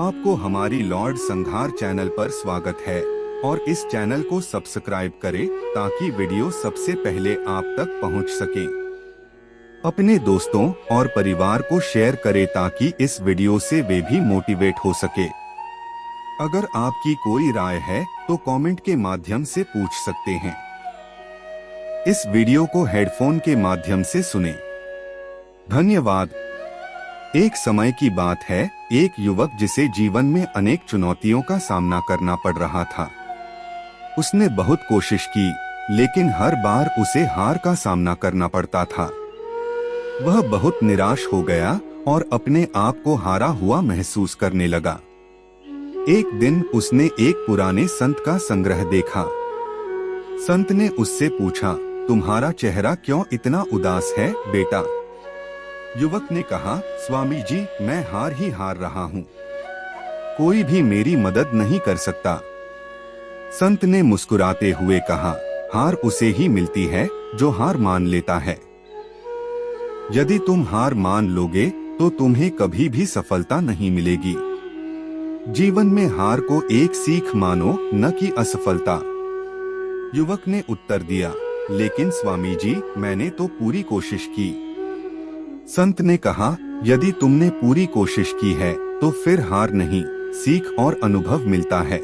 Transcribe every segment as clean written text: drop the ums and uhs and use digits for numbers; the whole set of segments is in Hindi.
आपको हमारी लॉर्ड संघार चैनल पर स्वागत है और इस चैनल को सब्सक्राइब करें ताकि वीडियो सबसे पहले आप तक पहुंच सके। अपने दोस्तों और परिवार को शेयर करें ताकि इस वीडियो से वे भी मोटिवेट हो सके। अगर आपकी कोई राय है तो कमेंट के माध्यम से पूछ सकते हैं। इस वीडियो को हेडफोन के माध्यम से सुनें। धन्यवाद। एक समय की बात है, एक युवक जिसे जीवन में अनेक चुनौतियों का सामना करना पड़ रहा था। उसने बहुत कोशिश की, लेकिन हर बार उसे हार का सामना करना पड़ता था। वह बहुत निराश हो गया और अपने आप को हारा हुआ महसूस करने लगा। एक दिन उसने एक पुराने संत का संग्रह देखा। संत ने उससे पूछा, तुम्हारा चेहरा क्यों इतना उदास है बेटा? युवक ने कहा, स्वामी जी, मैं हार ही हार रहा हूँ। कोई भी मेरी मदद नहीं कर सकता। संत ने मुस्कुराते हुए कहा, हार उसे ही मिलती है जो हार मान लेता है। यदि तुम हार मान लोगे तो तुम्हें कभी भी सफलता नहीं मिलेगी। जीवन में हार को एक सीख मानो, न कि असफलता। युवक ने उत्तर दिया, लेकिन स्वामी जी, मैंने तो पूरी कोशिश की। संत ने कहा, यदि तुमने पूरी कोशिश की है तो फिर हार नहीं, सीख और अनुभव मिलता है।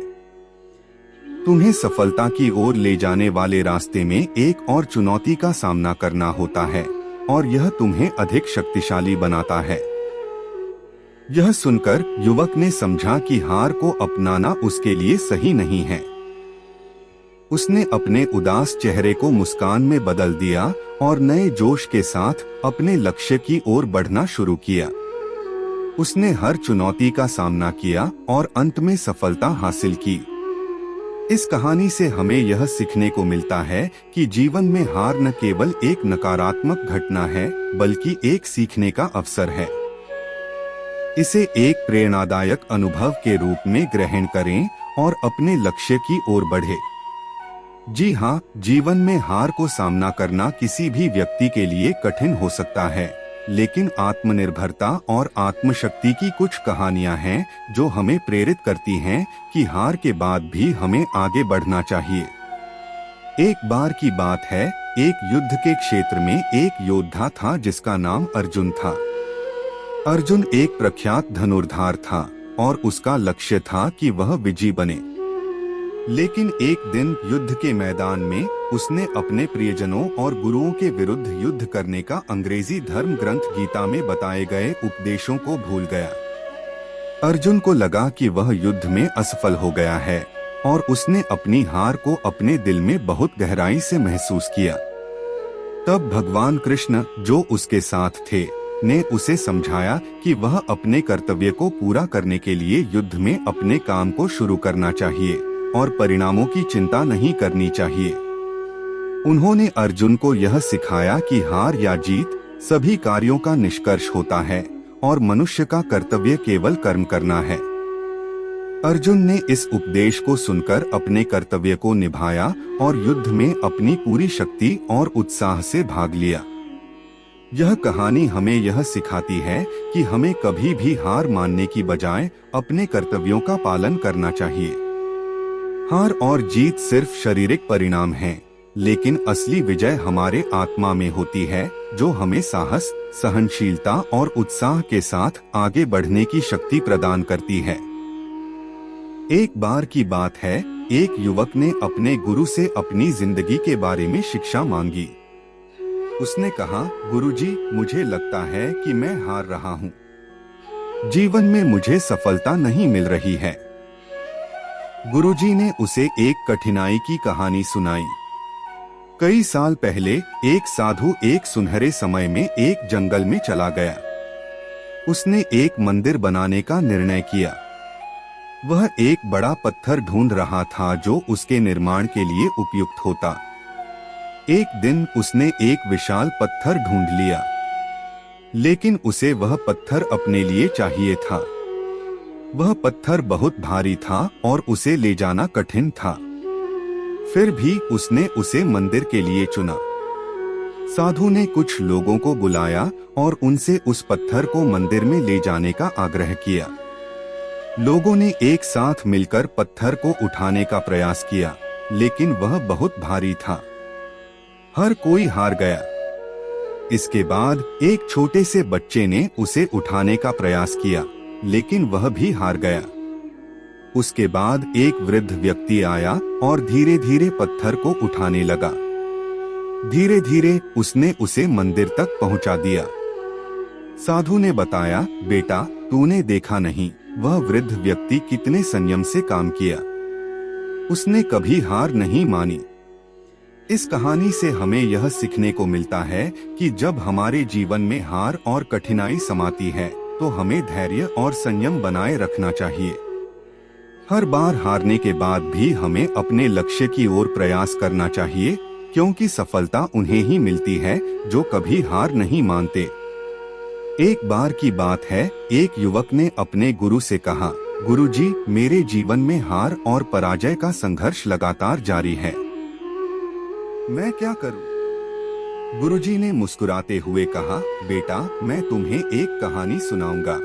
तुम्हें सफलता की ओर ले जाने वाले रास्ते में एक और चुनौती का सामना करना होता है और यह तुम्हें अधिक शक्तिशाली बनाता है। यह सुनकर युवक ने समझा कि हार को अपनाना उसके लिए सही नहीं है। उसने अपने उदास चेहरे को मुस्कान में बदल दिया और नए जोश के साथ अपने लक्ष्य की ओर बढ़ना शुरू किया। उसने हर चुनौती का सामना किया और अंत में सफलता हासिल की। इस कहानी से हमें यह सीखने को मिलता है कि जीवन में हार न केवल एक नकारात्मक घटना है, बल्कि एक सीखने का अवसर है। इसे एक प्रेरणादायक अनुभव के रूप में ग्रहण करें और अपने लक्ष्य की ओर बढ़ें। जी हाँ, जीवन में हार को सामना करना किसी भी व्यक्ति के लिए कठिन हो सकता है, लेकिन आत्मनिर्भरता और आत्मशक्ति की कुछ कहानियां हैं जो हमें प्रेरित करती हैं कि हार के बाद भी हमें आगे बढ़ना चाहिए। एक बार की बात है, एक युद्ध के क्षेत्र में एक योद्धा था जिसका नाम अर्जुन था। अर्जुन एक प्रख्यात धनुर्धार था और उसका लक्ष्य था कि वह विजयी बने। लेकिन एक दिन युद्ध के मैदान में उसने अपने प्रियजनों और गुरुओं के विरुद्ध युद्ध करने का अंग्रेजी धर्म ग्रंथ गीता में बताए गए उपदेशों को भूल गया। अर्जुन को लगा कि वह युद्ध में असफल हो गया है और उसने अपनी हार को अपने दिल में बहुत गहराई से महसूस किया। तब भगवान कृष्ण, जो उसके साथ थे, ने उसे समझाया कि वह अपने कर्तव्य को पूरा करने के लिए युद्ध में अपने काम को शुरू करना चाहिए और परिणामों की चिंता नहीं करनी चाहिए। उन्होंने अर्जुन को यह सिखाया कि हार या जीत सभी कार्यों का निष्कर्ष होता है और मनुष्य का कर्तव्य केवल कर्म करना है। अर्जुन ने इस उपदेश को सुनकर अपने कर्तव्य को निभाया और युद्ध में अपनी पूरी शक्ति और उत्साह से भाग लिया। यह कहानी हमें यह सिखाती है कि हमें कभी भी हार मानने की बजाय अपने कर्तव्यों का पालन करना चाहिए। हार और जीत सिर्फ शारीरिक परिणाम हैं, लेकिन असली विजय हमारे आत्मा में होती है, जो हमें साहस, सहनशीलता और उत्साह के साथ आगे बढ़ने की शक्ति प्रदान करती है। एक बार की बात है, एक युवक ने अपने गुरु से अपनी जिंदगी के बारे में शिक्षा मांगी। उसने कहा, गुरुजी, मुझे लगता है कि मैं हार रहा हूँ। जीवन में मुझे सफलता नहीं मिल रही है। गुरुजी ने उसे एक कठिनाई की कहानी सुनाई। कई साल पहले एक साधु एक सुनहरे समय में एक जंगल में चला गया। उसने एक मंदिर बनाने का निर्णय किया। वह एक बड़ा पत्थर ढूंढ रहा था जो उसके निर्माण के लिए उपयुक्त होता। एक दिन उसने एक विशाल पत्थर ढूंढ लिया, लेकिन उसे वह पत्थर अपने लिए चाहिए था। वह पत्थर बहुत भारी था और उसे ले जाना कठिन था। फिर भी उसने उसे मंदिर के लिए चुना। साधु ने कुछ लोगों को बुलाया और उनसे उस पत्थर को मंदिर में ले जाने का आग्रह किया। लोगों ने एक साथ मिलकर पत्थर को उठाने का प्रयास किया, लेकिन वह बहुत भारी था। हर कोई हार गया। इसके बाद एक छोटे से बच्चे ने उसे उठाने का प्रयास किया, लेकिन वह भी हार गया। उसके बाद एक वृद्ध व्यक्ति आया और धीरे धीरे पत्थर को उठाने लगा। धीरे धीरे उसने उसे मंदिर तक पहुंचा दिया। साधु ने बताया, बेटा, तूने देखा नहीं वह वृद्ध व्यक्ति कितने संयम से काम किया। उसने कभी हार नहीं मानी। इस कहानी से हमें यह सीखने को मिलता है कि जब हमारे जीवन में हार और कठिनाई समाती है तो हमें धैर्य और संयम बनाए रखना चाहिए। हर बार हारने के बाद भी हमें अपने लक्ष्य की ओर प्रयास करना चाहिए, क्योंकि सफलता उन्हें ही मिलती है जो कभी हार नहीं मानते। एक बार की बात है, एक युवक ने अपने गुरु से कहा, गुरुजी, मेरे जीवन में हार और पराजय का संघर्ष लगातार जारी है, मैं क्या करूं? गुरुजी ने मुस्कुराते हुए कहा, बेटा, मैं तुम्हें एक कहानी सुनाऊंगा।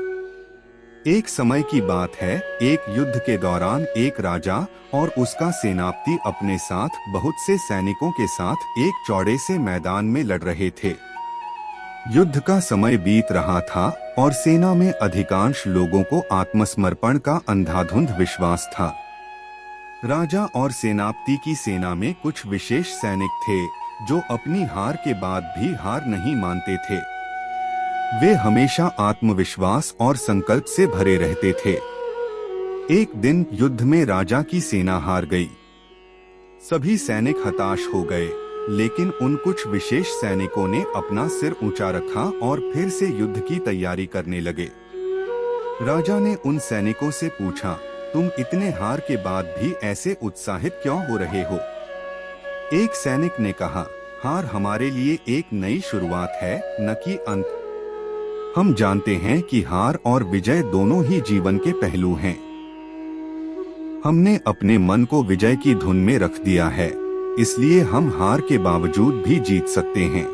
एक समय की बात है, एक युद्ध के दौरान एक राजा और उसका सेनापति अपने साथ बहुत से सैनिकों के साथ एक चौड़े से मैदान में लड़ रहे थे। युद्ध का समय बीत रहा था और सेना में अधिकांश लोगों को आत्मसमर्पण का अंधाधुंध विश्वास था। राजा और सेनापति की सेना में कुछ विशेष सैनिक थे जो अपनी हार के बाद भी हार नहीं मानते थे। वे हमेशा आत्मविश्वास और संकल्प से भरे रहते थे। एक दिन युद्ध में राजा की सेना हार गई। सभी सैनिक हताश हो गए, लेकिन उन कुछ विशेष सैनिकों ने अपना सिर ऊंचा रखा और फिर से युद्ध की तैयारी करने लगे। राजा ने उन सैनिकों से पूछा, तुम इतने हार के बाद भी ऐसे उत्साहित क्यों हो रहे हो? एक सैनिक ने कहा, हार हमारे लिए एक नई शुरुआत है, न कि अंत। हम जानते हैं कि हार और विजय दोनों ही जीवन के पहलू हैं। हमने अपने मन को विजय की धुन में रख दिया है, इसलिए हम हार के बावजूद भी जीत सकते हैं।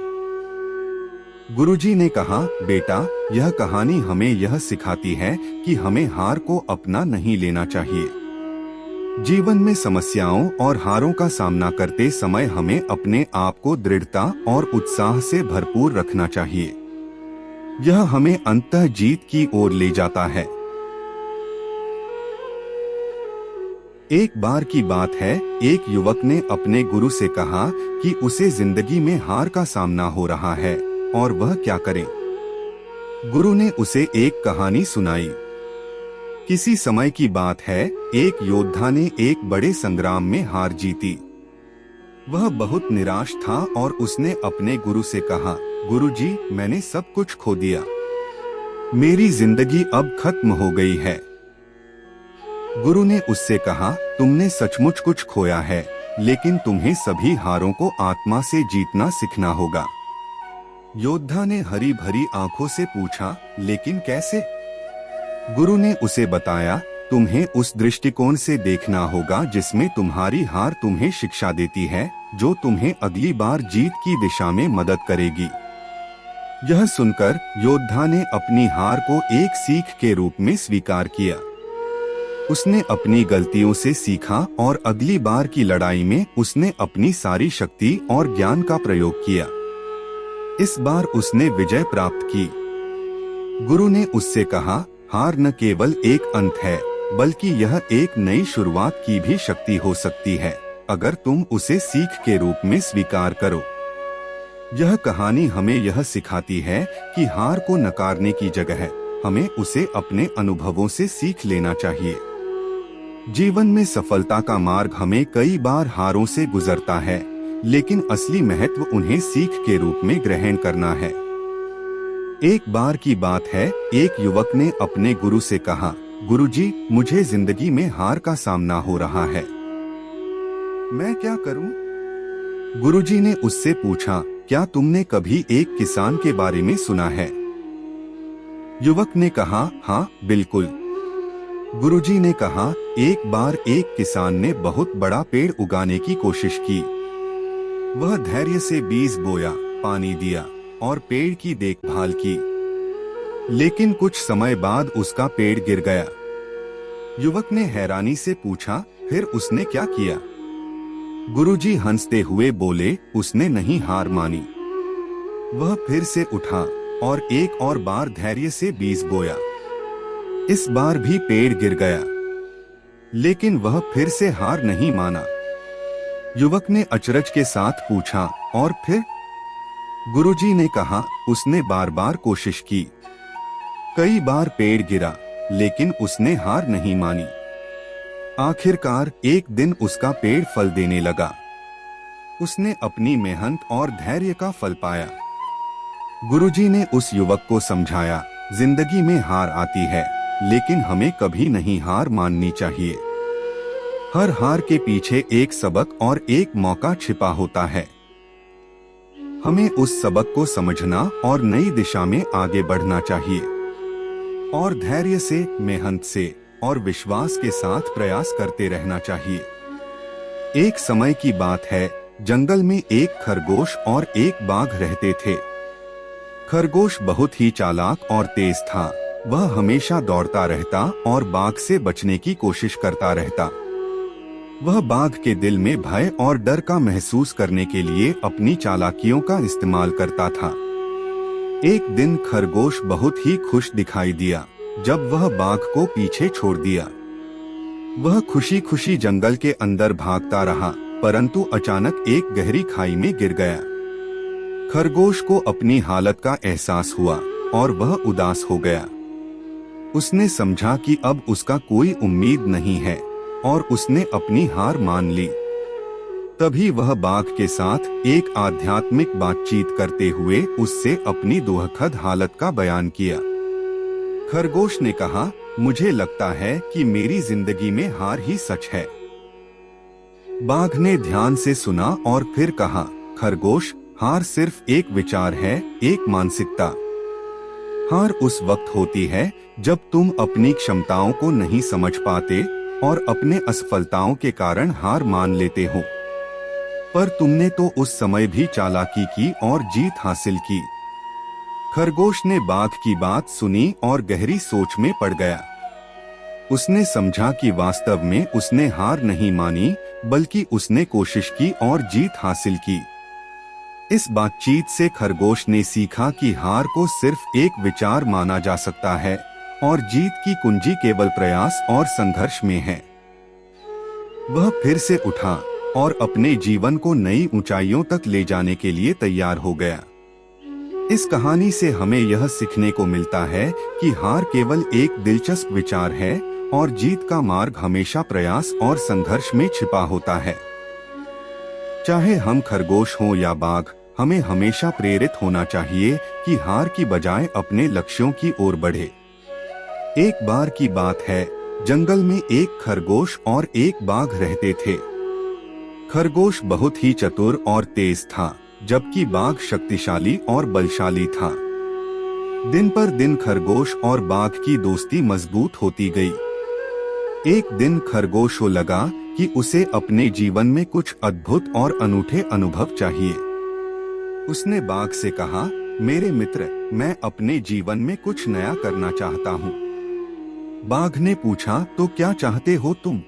गुरुजी ने कहा, बेटा, यह कहानी हमें यह सिखाती है कि हमें हार को अपना नहीं लेना चाहिए। जीवन में समस्याओं और हारों का सामना करते समय हमें अपने आप को दृढ़ता और उत्साह से भरपूर रखना चाहिए। यह हमें अंततः जीत की ओर ले जाता है। एक बार की बात है, एक युवक ने अपने गुरु से कहा कि उसे जिंदगी में हार का सामना हो रहा है और वह क्या करे। गुरु ने उसे एक कहानी सुनाई। किसी समय की बात है, एक योद्धा ने एक बड़े संग्राम में हार जीती। वह बहुत निराश था और उसने अपने गुरु से कहा, गुरुजी, मैंने सब कुछ खो दिया। मेरी जिंदगी अब खत्म हो गई है। गुरु ने उससे कहा, तुमने सचमुच कुछ खोया है, लेकिन तुम्हें सभी हारों को आत्मा से जीतना सीखना होगा। योद्धा ने हरी भरी आंखों से पूछा, लेकिन कैसे? गुरु ने उसे बताया, तुम्हें उस दृष्टिकोण से देखना होगा जिसमें तुम्हारी हार तुम्हें शिक्षा देती है, जो तुम्हें अगली बार जीत की दिशा में मदद करेगी। यह सुनकर योद्धा ने अपनी हार को एक सीख के रूप में स्वीकार किया। उसने अपनी गलतियों से सीखा और अगली बार की लड़ाई में उसने अपनी सारी शक्ति और ज्ञान का प्रयोग किया। इस बार उसने विजय प्राप्त की। गुरु ने उससे कहा, हार न केवल एक अंत है, बल्कि यह एक नई शुरुआत की भी शक्ति हो सकती है, अगर तुम उसे सीख के रूप में स्वीकार करो। यह कहानी हमें यह सिखाती है कि हार को नकारने की जगह हमें उसे अपने अनुभवों से सीख लेना चाहिए। जीवन में सफलता का मार्ग हमें कई बार हारों से गुजरता है, लेकिन असली महत्व उन्हें सीख के रूप में ग्रहण करना है। एक बार की बात है, एक युवक ने अपने गुरु से कहा, गुरुजी, मुझे जिंदगी में हार का सामना हो रहा है, मैं क्या करूं? गुरुजी ने उससे पूछा, क्या तुमने कभी एक किसान के बारे में सुना है? युवक ने कहा, हाँ बिल्कुल। गुरुजी ने कहा, एक बार एक किसान ने बहुत बड़ा पेड़ उगाने की कोशिश की। वह धैर्य से बीज बोया, पानी दिया और पेड़ की देखभाल की, लेकिन कुछ समय बाद उसका पेड़ गिर गया। युवक ने हैरानी से पूछा, फिर उसने क्या किया? गुरुजी हंसते हुए बोले, उसने नहीं हार मानी। वह फिर से उठा और एक और बार धैर्य से बीज बोया। इस बार भी पेड़ गिर गया, लेकिन वह फिर से हार नहीं माना। युवक ने अचरज के साथ पूछा, और फिर? गुरुजी ने कहा, उसने बार बार कोशिश की। कई बार पेड़ गिरा, लेकिन उसने हार नहीं मानी। आखिरकार एक दिन उसका पेड़ फल देने लगा। उसने अपनी मेहनत और धैर्य का फल पाया। गुरुजी ने उस युवक को समझाया, जिंदगी में हार आती है, लेकिन हमें कभी नहीं हार माननी चाहिए। हर हार के पीछे एक सबक और एक मौका छिपा होता है। हमें उस सबक को समझना और नई दिशा में आगे बढ़ना चाहिए और धैर्य से, मेहनत से और विश्वास के साथ प्रयास करते रहना चाहिए। एक समय की बात है, जंगल में एक खरगोश और एक बाघ रहते थे। खरगोश बहुत ही चालाक और तेज था। वह हमेशा दौड़ता रहता और बाघ से बचने की कोशिश करता रहता। वह बाघ के दिल में भय और डर का महसूस करने के लिए अपनी चालाकियों का इस्तेमाल करता था। एक दिन खरगोश बहुत ही खुश दिखाई दिया जब वह बाघ को पीछे छोड़ दिया। वह खुशी खुशी जंगल के अंदर भागता रहा, परंतु अचानक एक गहरी खाई में गिर गया। खरगोश को अपनी हालत का एहसास हुआ और वह उदास हो गया। उसने समझा कि अब उसका कोई उम्मीद नहीं है और उसने अपनी हार मान ली। तभी वह बाघ के साथ एक आध्यात्मिक बातचीत करते हुए उससे अपनी दुखद हालत का बयान किया। खरगोश ने कहा, मुझे लगता है कि मेरी जिंदगी में हार ही सच है। बाघ ने ध्यान से सुना और फिर कहा, खरगोश, हार सिर्फ एक विचार है, एक मानसिकता। हार उस वक्त होती है जब तुम अपनी क्षमताओं को नहीं समझ पाते और अपने असफलताओं के कारण हार मान लेते हो। पर तुमने तो उस समय भी चालाकी की और जीत हासिल की। खरगोश ने बाघ की बात सुनी और गहरी सोच में पड़ गया। उसने समझा कि वास्तव में उसने हार नहीं मानी, बल्कि उसने कोशिश की और जीत हासिल की। इस बातचीत से खरगोश ने सीखा कि हार को सिर्फ एक विचार माना जा सकता है और जीत की कुंजी केवल प्रयास और संघर्ष में है। वह फिर से उठा और अपने जीवन को नई ऊंचाइयों तक ले जाने के लिए तैयार हो गया। इस कहानी से हमें यह सीखने को मिलता है कि हार केवल एक दिलचस्प विचार है और जीत का मार्ग हमेशा प्रयास और संघर्ष में छिपा होता है। चाहे हम खरगोश हों या बाघ, हमें हमेशा प्रेरित होना चाहिए कि हार की बजाय अपने लक्ष्यों की ओर बढ़े। एक बार की बात है, जंगल में एक खरगोश और एक बाघ रहते थे। खरगोश बहुत ही चतुर और तेज था, जबकि बाघ शक्तिशाली और बलशाली था। दिन पर दिन खरगोश और बाघ की दोस्ती मजबूत होती गई। एक दिन खरगोश को लगा कि उसे अपने जीवन में कुछ अद्भुत और अनूठे अनुभव चाहिए। उसने बाघ से कहा, मेरे मित्र, मैं अपने जीवन में कुछ नया करना चाहता हूँ। बाघ ने पूछा, तो क्या चाहते हो तुम?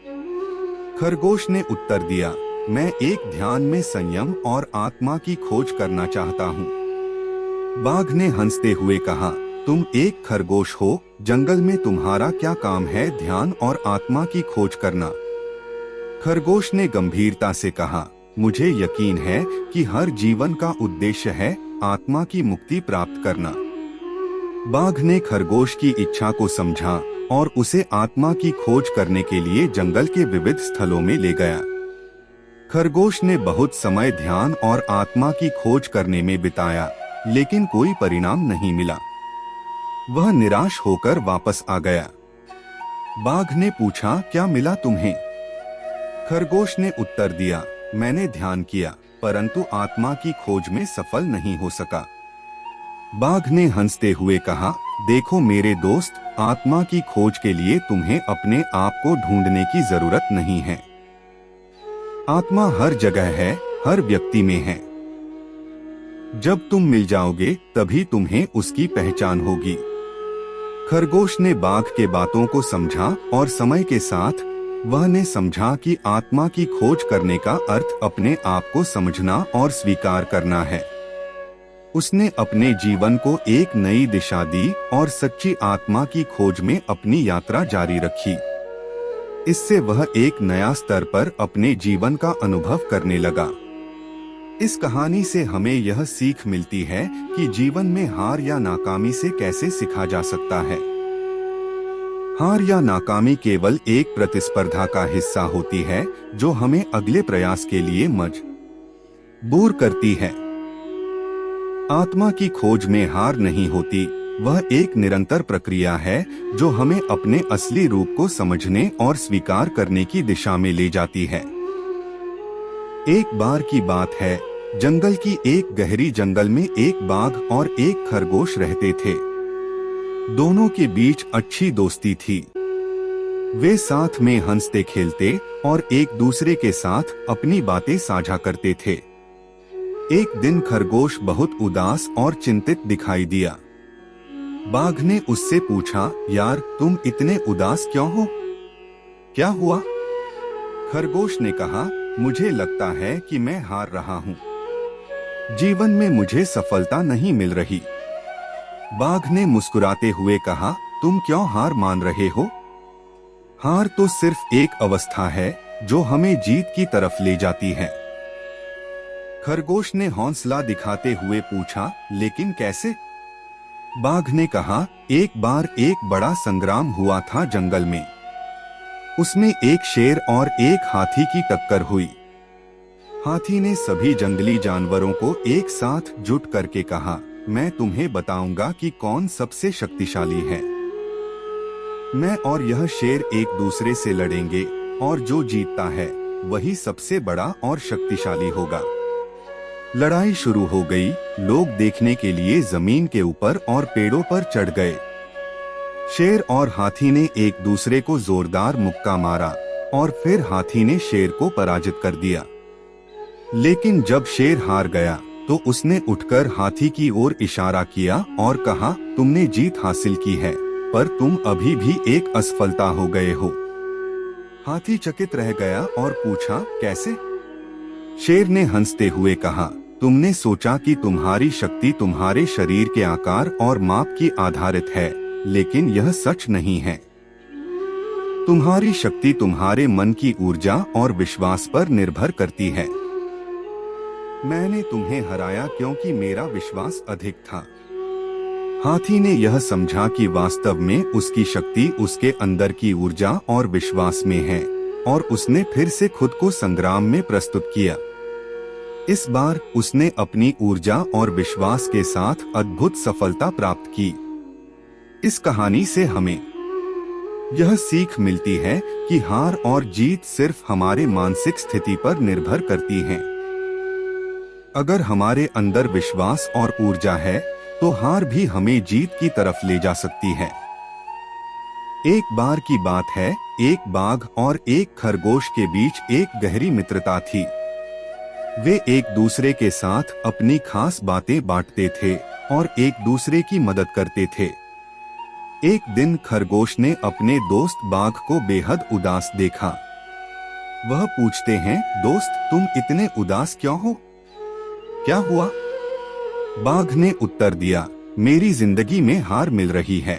खरगोश ने उत्तर दिया, मैं एक ध्यान में संयम और आत्मा की खोज करना चाहता हूँ। बाघ ने हंसते हुए कहा, तुम एक खरगोश हो, जंगल में तुम्हारा क्या काम है ध्यान और आत्मा की खोज करना? खरगोश ने गंभीरता से कहा, मुझे यकीन है कि हर जीवन का उद्देश्य है आत्मा की मुक्ति प्राप्त करना। बाघ ने खरगोश की इच्छा को समझा और उसे आत्मा की खोज करने के लिए जंगल के विविध स्थलों में ले गया। खरगोश ने बहुत समय ध्यान और आत्मा की खोज करने में बिताया, लेकिन कोई परिणाम नहीं मिला। वह निराश होकर वापस आ गया। बाघ ने पूछा, क्या मिला तुम्हें? खरगोश ने उत्तर दिया, मैंने ध्यान किया, परंतु आत्मा की खोज में सफल नहीं हो सका। बाघ ने हंसते हुए कहा, देखो मेरे दोस्त, आत्मा की खोज के लिए तुम्हें अपने आप को ढूंढने की जरूरत नहीं है। आत्मा हर जगह है, हर व्यक्ति में है। जब तुम मिल जाओगे तभी तुम्हें उसकी पहचान होगी। खरगोश ने बाघ के बातों को समझा और समय के साथ वह ने समझा कि आत्मा की खोज करने का अर्थ अपने आप को समझना और स्वीकार करना है। उसने अपने जीवन को एक नई दिशा दी और सच्ची आत्मा की खोज में अपनी यात्रा जारी रखी। इससे वह एक नया स्तर पर अपने जीवन का अनुभव करने लगा। इस कहानी से हमें यह सीख मिलती है कि जीवन में हार या नाकामी से कैसे सीखा जा सकता है। हार या नाकामी केवल एक प्रतिस्पर्धा का हिस्सा होती है जो हमें अगले प्रयास के लिए मजबूर करती है। आत्मा की खोज में हार नहीं होती, वह एक निरंतर प्रक्रिया है जो हमें अपने असली रूप को समझने और स्वीकार करने की दिशा में ले जाती है। एक बार की बात है, जंगल की एक गहरी जंगल में एक बाघ और एक खरगोश रहते थे। दोनों के बीच अच्छी दोस्ती थी। वे साथ में हंसते खेलते और एक दूसरे के साथ अपनी बातें साझा करते थे। एक दिन खरगोश बहुत उदास और चिंतित दिखाई दिया। बाघ ने उससे पूछा, यार तुम इतने उदास क्यों हो? क्या हुआ? खरगोश ने कहा, मुझे लगता है कि मैं हार रहा हूँ। जीवन में मुझे सफलता नहीं मिल रही। बाघ ने मुस्कुराते हुए कहा, तुम क्यों हार मान रहे हो? हार तो सिर्फ एक अवस्था है जो हमें जीत की तरफ ले जाती है। खरगोश ने हौसला दिखाते हुए पूछा, लेकिन कैसे? बाघ ने कहा, एक बार एक बड़ा संग्राम हुआ था जंगल में। उसमें एक शेर और एक हाथी की टक्कर हुई। हाथी ने सभी जंगली जानवरों को एक साथ जुट करके कहा, मैं तुम्हें बताऊंगा कि कौन सबसे शक्तिशाली है। मैं और यह शेर एक दूसरे से लड़ेंगे और जो जीतता है वही सबसे बड़ा और शक्तिशाली होगा। लड़ाई शुरू हो गई। लोग देखने के लिए जमीन के ऊपर और पेड़ों पर चढ़ गए। शेर और हाथी ने एक दूसरे को जोरदार मुक्का मारा और फिर हाथी ने शेर को पराजित कर दिया। लेकिन जब शेर हार गया तो उसने उठकर हाथी की ओर इशारा किया और कहा, तुमने जीत हासिल की है, पर तुम अभी भी एक असफलता हो गए हो। हाथी चकित रह गया और पूछा, कैसे? शेर ने हंसते हुए कहा, तुमने सोचा कि तुम्हारी शक्ति तुम्हारे शरीर के आकार और माप की आधारित है, लेकिन यह सच नहीं है। तुम्हारी शक्ति तुम्हारे मन की ऊर्जा और विश्वास पर निर्भर करती है। मैंने तुम्हें हराया क्योंकि मेरा विश्वास अधिक था। हाथी ने यह समझा कि वास्तव में उसकी शक्ति उसके अंदर की ऊर्जा और विश्वास में है, और उसने फिर से खुद को संग्राम में प्रस्तुत किया। इस बार उसने अपनी ऊर्जा और विश्वास के साथ अद्भुत सफलता प्राप्त की। इस कहानी से हमें यह सीख मिलती है कि हार और जीत सिर्फ हमारे मानसिक स्थिति पर निर्भर करती है। अगर हमारे अंदर विश्वास और ऊर्जा है तो हार भी हमें जीत की तरफ ले जा सकती है। एक बार की बात है, एक बाघ और एक खरगोश के बीच एक गहरी मित्रता थी। वे एक दूसरे के साथ अपनी खास बातें बांटते थे और एक दूसरे की मदद करते थे। एक दिन खरगोश ने अपने दोस्त बाघ को बेहद उदास देखा। वह पूछते हैं, दोस्त तुम इतने उदास क्यों हो? क्या हुआ? बाघ ने उत्तर दिया, मेरी जिंदगी में हार मिल रही है।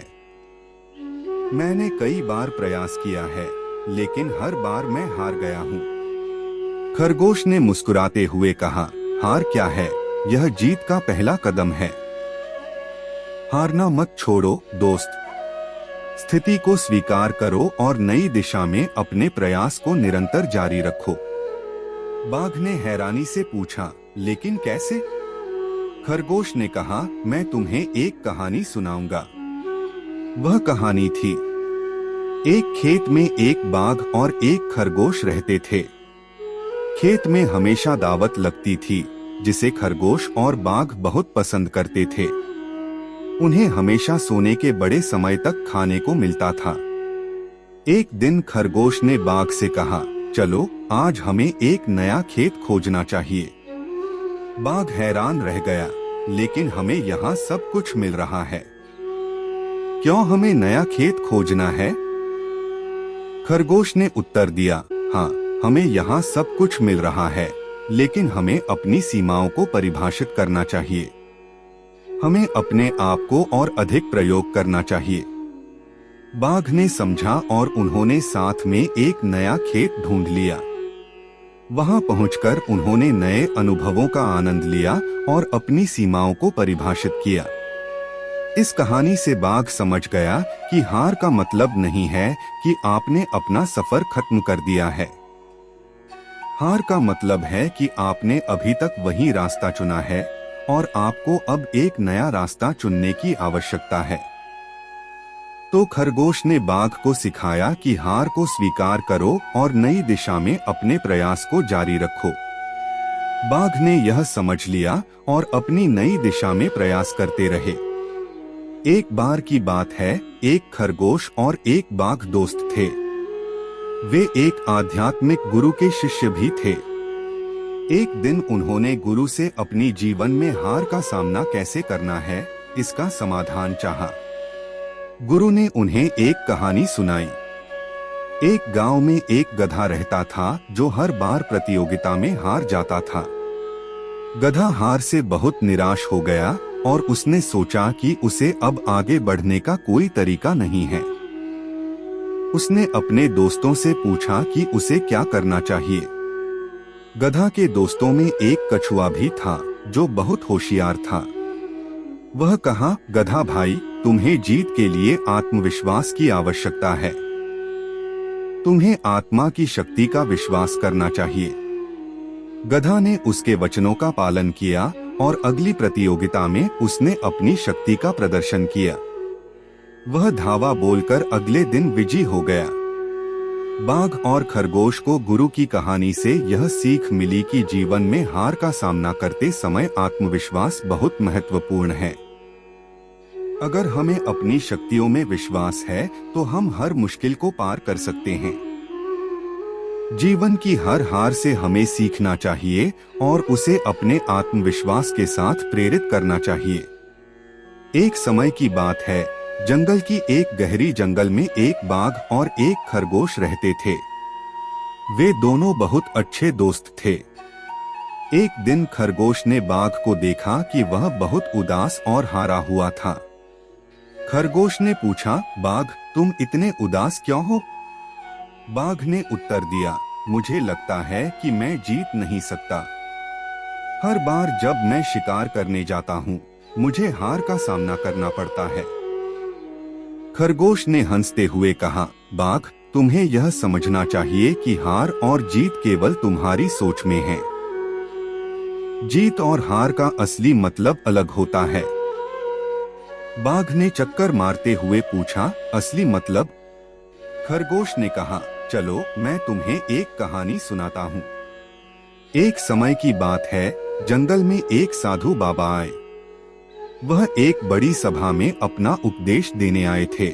मैंने कई बार प्रयास किया है, लेकिन हर बार मैं हार गया हूँ। खरगोश ने मुस्कुराते हुए कहा, हार क्या है, यह जीत का पहला कदम है। हारना मत छोड़ो दोस्त। स्थिति को स्वीकार करो और नई दिशा में अपने प्रयास को निरंतर जारी रखो। बाघ ने हैरानी से पूछा, लेकिन कैसे? खरगोश ने कहा, मैं तुम्हें एक कहानी सुनाऊंगा। वह कहानी थी, एक खेत में एक बाघ और एक खरगोश रहते थे। खेत में हमेशा दावत लगती थी, जिसे खरगोश और बाघ बहुत पसंद करते थे। उन्हें हमेशा सोने के बड़े समय तक खाने को मिलता था। एक दिन खरगोश ने बाघ से कहा, चलो आज हमें एक नया खेत खोजना चाहिए। बाघ हैरान रह गया, लेकिन हमें यहाँ सब कुछ मिल रहा है। क्यों हमें नया खेत खोजना है? खरगोश ने उत्तर दिया, हाँ, हमें यहाँ सब कुछ मिल रहा है, लेकिन हमें अपनी सीमाओं को परिभाषित करना चाहिए। हमें अपने आप को और अधिक प्रयोग करना चाहिए। बाघ ने समझा और उन्होंने साथ में एक नया खेत ढूंढ लिया। वहां पहुंचकर उन्होंने नए अनुभवों का आनंद लिया और अपनी सीमाओं को परिभाषित किया। इस कहानी से बाघ समझ गया कि हार का मतलब नहीं है कि आपने अपना सफर खत्म कर दिया है। हार का मतलब है कि आपने अभी तक वही रास्ता चुना है और आपको अब एक नया रास्ता चुनने की आवश्यकता है। तो खरगोश ने बाघ को सिखाया कि हार को स्वीकार करो और नई दिशा में अपने प्रयास को जारी रखो। बाघ ने यह समझ लिया और अपनी नई दिशा में प्रयास करते रहे। एक बार की बात है, एक खरगोश और एक बाघ दोस्त थे। वे एक आध्यात्मिक गुरु के शिष्य भी थे। एक दिन उन्होंने गुरु से अपनी जीवन में हार का सामना कैसे करना है, इसका समाधान चाहा। गुरु ने उन्हें एक कहानी सुनाई। एक गांव में एक गधा रहता था जो हर बार प्रतियोगिता में हार जाता था। गधा हार से बहुत निराश हो गया और उसने सोचा कि उसे अब आगे बढ़ने का कोई तरीका नहीं है। उसने अपने दोस्तों से पूछा कि उसे क्या करना चाहिए। गधा के दोस्तों में एक कछुआ भी था जो बहुत होशियार था। वह कहा, गधा भाई, तुम्हें जीत के लिए आत्मविश्वास की आवश्यकता है। तुम्हें आत्मा की शक्ति का विश्वास करना चाहिए। गधा ने उसके वचनों का पालन किया और अगली प्रतियोगिता में उसने अपनी शक्ति का प्रदर्शन किया। वह धावा बोलकर अगले दिन विजयी हो गया। बाघ और खरगोश को गुरु की कहानी से यह सीख मिली कि जीवन में हार का सामना करते समय आत्मविश्वास बहुत महत्वपूर्ण है। अगर हमें अपनी शक्तियों में विश्वास है तो हम हर मुश्किल को पार कर सकते हैं। जीवन की हर हार से हमें सीखना चाहिए और उसे अपने आत्मविश्वास के साथ प्रेरित करना चाहिए। एक समय की बात है, जंगल की एक गहरी जंगल में एक बाघ और एक खरगोश रहते थे। वे दोनों बहुत अच्छे दोस्त थे। एक दिन खरगोश ने बाघ को देखा कि वह बहुत उदास और हारा हुआ था। खरगोश ने पूछा, बाघ, तुम इतने उदास क्यों हो? बाघ ने उत्तर दिया, मुझे लगता है कि मैं जीत नहीं सकता। हर बार जब मैं शिकार करने जाता हूँ, मुझे हार का सामना करना पड़ता है। खरगोश ने हंसते हुए कहा, बाघ, तुम्हें यह समझना चाहिए कि हार और जीत केवल तुम्हारी सोच में है। जीत और हार का असली मतलब अलग होता है। बाघ ने चक्कर मारते हुए पूछा, असली मतलब? खरगोश ने कहा, चलो मैं तुम्हें एक कहानी सुनाता हूँ। एक समय की बात है, जंगल में एक साधु बाबा आए। वह एक बड़ी सभा में अपना उपदेश देने आए थे।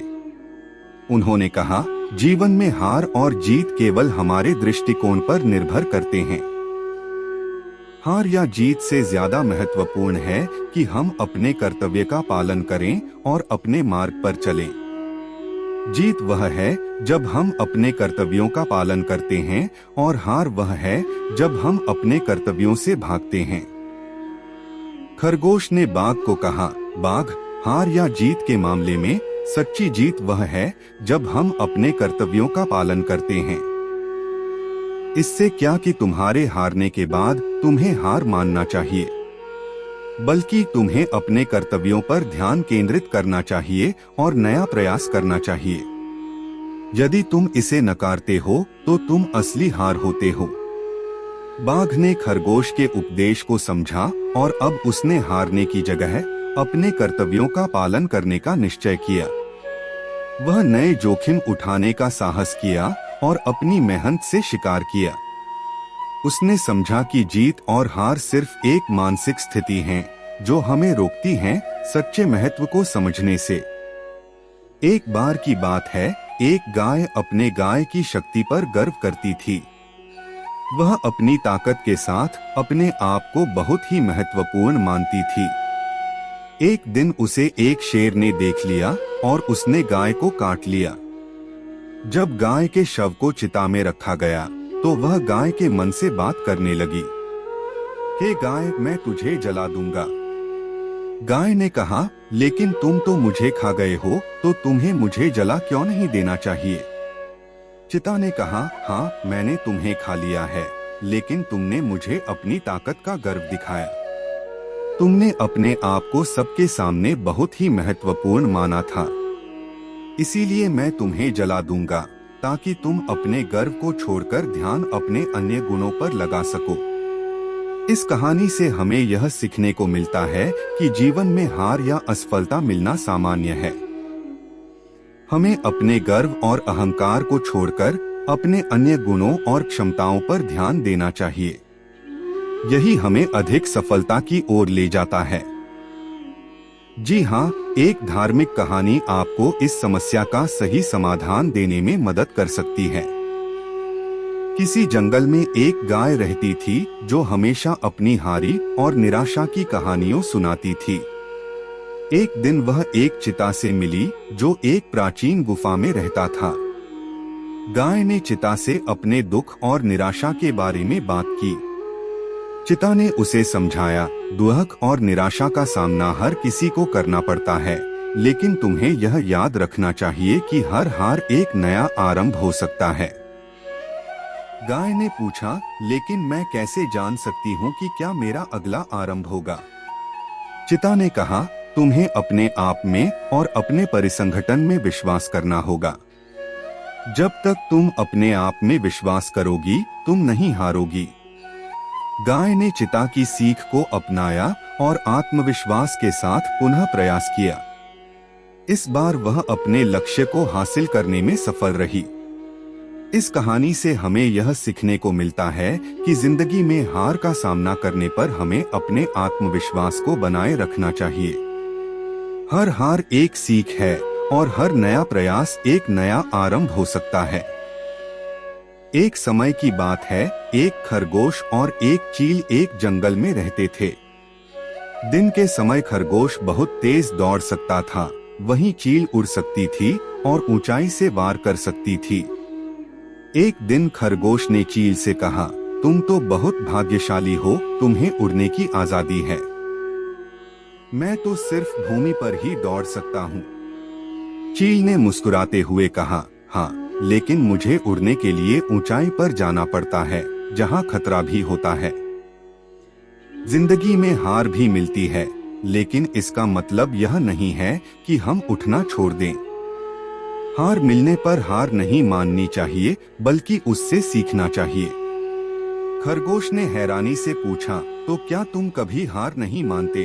उन्होंने कहा, जीवन में हार और जीत केवल हमारे दृष्टिकोण पर निर्भर करते हैं। हार या जीत से ज्यादा महत्वपूर्ण है कि हम अपने कर्तव्य का पालन करें और अपने मार्ग पर चलें। जीत वह है जब हम अपने कर्तव्यों का पालन करते हैं और हार वह है जब हम अपने कर्तव्यों से भागते हैं। खरगोश ने बाघ को कहा, बाघ, हार या जीत के मामले में सच्ची जीत वह है जब हम अपने कर्तव्यों का पालन करते हैं। इससे क्या कि तुम्हारे हारने के बाद तुम्हें हार मानना चाहिए, बल्कि तुम्हें अपने कर्तव्यों पर ध्यान केंद्रित करना चाहिए और नया प्रयास करना चाहिए। यदि तुम इसे नकारते हो तो तुम असली हार होते हो। बाघ ने खरगोश के उपदेश को समझा और अब उसने हारने की जगह अपने कर्तव्यों का पालन करने का निश्चय किया। वह नए जोखिम उठाने का साहस किया और अपनी मेहनत से शिकार किया। उसने समझा कि जीत और हार सिर्फ एक मानसिक स्थिति है जो हमें रोकती है सच्चे महत्व को समझने से। एक बार की बात है, एक गाय अपने गाय की शक्ति पर गर्व करती थी। वह अपनी ताकत के साथ अपने आप को बहुत ही महत्वपूर्ण मानती थी। एक दिन उसे एक शेर ने देख लिया और उसने गाय को काट लिया। जब गाय के शव को चिता में रखा गया तो वह गाय के मन से बात करने लगी। हे गाय, मैं तुझे जला दूंगा। गाय ने कहा, लेकिन तुम तो मुझे खा गए हो, तो तुम्हें मुझे जला क्यों नहीं देना चाहिए? चिता ने कहा, हाँ, मैंने तुम्हें खा लिया है, लेकिन तुमने मुझे अपनी ताकत का गर्व दिखाया। तुमने अपने आप को सबके सामने बहुत ही महत्वपूर्ण माना था, इसीलिए मैं तुम्हें जला दूंगा ताकि तुम अपने गर्व को छोड़कर ध्यान अपने अन्य गुणों पर लगा सको। इस कहानी से हमें यह सीखने को मिलता है कि जीवन में हार या असफलता मिलना सामान्य है। हमें अपने गर्व और अहंकार को छोड़कर अपने अन्य गुणों और क्षमताओं पर ध्यान देना चाहिए। यही हमें अधिक सफलता की ओर ले जाता है। जी हाँ, एक धार्मिक कहानी आपको इस समस्या का सही समाधान देने में मदद कर सकती है। किसी जंगल में एक गाय रहती थी जो हमेशा अपनी हारी और निराशा की कहानियों सुनाती थी। एक दिन वह एक चिता से मिली जो एक प्राचीन गुफा में रहता था। गाय ने चिता से अपने दुख और निराशा के बारे में बात की। चिता ने उसे समझाया, दुख और निराशा का सामना हर किसी को करना पड़ता है, लेकिन तुम्हें यह याद रखना चाहिए कि हर हार एक नया आरंभ हो सकता है। गाय ने पूछा, लेकिन मैं कैसे जान सकती हूँ कि क्या मेरा अगला आरंभ होगा? चिता ने कहा, तुम्हें अपने आप में और अपने परिसंगठन में विश्वास करना होगा। जब तक तुम अपने आप में विश्वास करोगी, तुम नहीं हारोगी। गाय ने चिता की सीख को अपनाया और आत्मविश्वास के साथ पुनः प्रयास किया। इस बार वह अपने लक्ष्य को हासिल करने में सफल रही। इस कहानी से हमें यह सीखने को मिलता है कि जिंदगी में हार का सामना करने पर हमें अपने आत्मविश्वास को बनाए रखना चाहिए। हर हार एक सीख है और हर नया प्रयास एक नया आरंभ हो सकता है। एक समय की बात है, एक खरगोश और एक चील एक जंगल में रहते थे। दिन के समय खरगोश बहुत तेज दौड़ सकता था, वहीं चील उड़ सकती थी और ऊंचाई से वार कर सकती थी। एक दिन खरगोश ने चील से कहा, तुम तो बहुत भाग्यशाली हो, तुम्हें उड़ने की आजादी है। मैं तो सिर्फ भूमि पर ही दौड़ सकता हूँ। चील ने मुस्कुराते हुए कहा, हाँ, लेकिन मुझे उड़ने के लिए ऊंचाई पर जाना पड़ता है, जहाँ खतरा भी होता है। जिंदगी में हार भी मिलती है, लेकिन इसका मतलब यह नहीं है कि हम उठना छोड़ दें। हार मिलने पर हार नहीं माननी चाहिए, बल्कि उससे सीखना चाहिए। खरगोश ने हैरानी से पूछा, तो क्या तुम कभी हार नहीं मानते?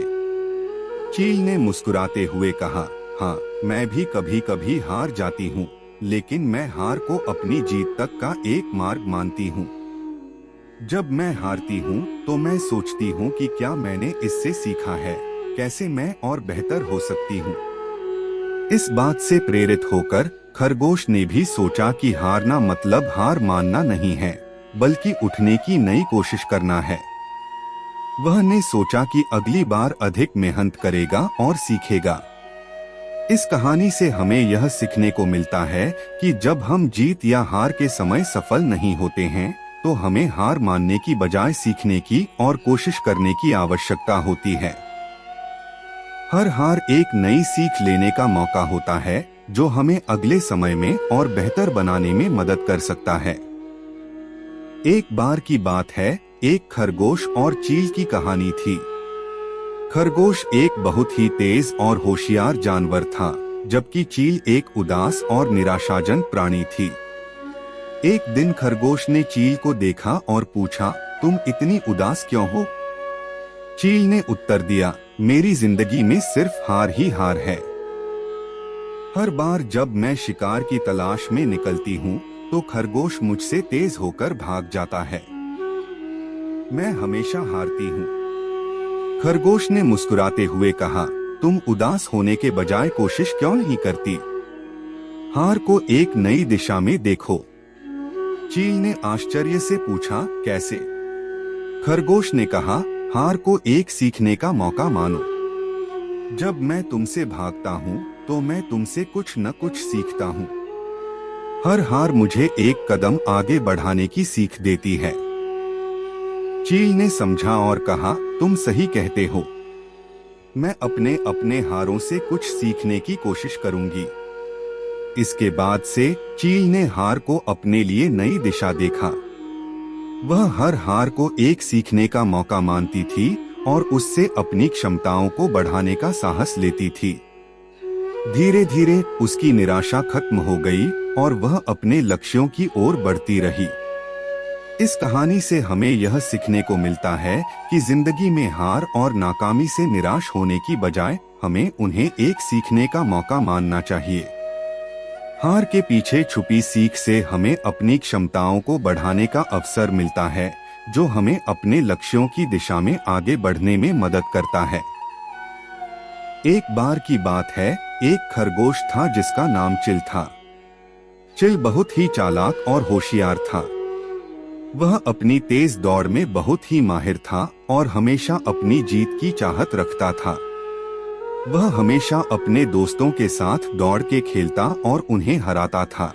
चील ने मुस्कुराते हुए कहा, हाँ, मैं भी कभी कभी हार जाती हूँ, लेकिन मैं हार को अपनी जीत तक का एक मार्ग मानती हूँ। जब मैं हारती हूँ तो मैं सोचती हूँ कि क्या मैंने इससे सीखा है, कैसे मैं और बेहतर हो सकती हूँ। इस बात से प्रेरित होकर खरगोश ने भी सोचा कि हारना मतलब हार मानना नहीं है, बल्कि उठने की नई कोशिश करना है। वह ने सोचा कि अगली बार अधिक मेहनत करेगा और सीखेगा। इस कहानी से हमें यह सीखने को मिलता है कि जब हम जीत या हार के समय सफल नहीं होते हैं, तो हमें हार मानने की बजाय सीखने की और कोशिश करने की आवश्यकता होती है। हर हार एक नई सीख लेने का मौका होता है, जो हमें अगले समय में और बेहतर बनाने में मदद कर सकता है। एक बार की बात है, एक खरगोश और चील की कहानी थी। खरगोश एक बहुत ही तेज और होशियार जानवर था, जबकि चील एक उदास और निराशाजनक प्राणी थी। एक दिन खरगोश ने चील को देखा और पूछा, तुम इतनी उदास क्यों हो? चील ने उत्तर दिया, मेरी जिंदगी में सिर्फ हार ही हार है। हर बार जब मैं शिकार की तलाश में निकलती हूँ, तो खरगोश मुझसे तेज होकर भाग जाता है। मैं हमेशा हारती हूँ। खरगोश ने मुस्कुराते हुए कहा, तुम उदास होने के बजाय कोशिश क्यों नहीं करती? हार को एक नई दिशा में देखो। चील ने आश्चर्य से पूछा, कैसे? खरगोश ने कहा, हार को एक सीखने का मौका मानो। जब मैं तुमसे भागता हूँ तो मैं तुमसे कुछ न कुछ सीखता हूँ। हर हार मुझे एक कदम आगे बढ़ाने की सीख देती है। चील ने समझा और कहा, तुम सही कहते हो। मैं अपने अपने हारों से कुछ सीखने की कोशिश करूंगी। इसके बाद से चील ने हार को अपने लिए नई दिशा देखा। वह हर हार को एक सीखने का मौका मानती थी और उससे अपनी क्षमताओं को बढ़ाने का साहस लेती थी। धीरे धीरे उसकी निराशा खत्म हो गई और वह अपने लक्ष्यों की ओर बढ़ती रही। इस कहानी से हमें यह सीखने को मिलता है कि जिंदगी में हार और नाकामी से निराश होने की बजाय हमें उन्हें एक सीखने का मौका मानना चाहिए। हार के पीछे छुपी सीख से हमें अपनी क्षमताओं को बढ़ाने का अवसर मिलता है, जो हमें अपने लक्ष्यों की दिशा में आगे बढ़ने में मदद करता है। एक बार की बात है, एक खरगोश था जिसका नाम चिल था। चिल बहुत ही चालाक और होशियार था। वह अपनी तेज दौड़ में बहुत ही माहिर था और हमेशा अपनी जीत की चाहत रखता था। वह हमेशा अपने दोस्तों के साथ दौड़ के खेलता और उन्हें हराता था।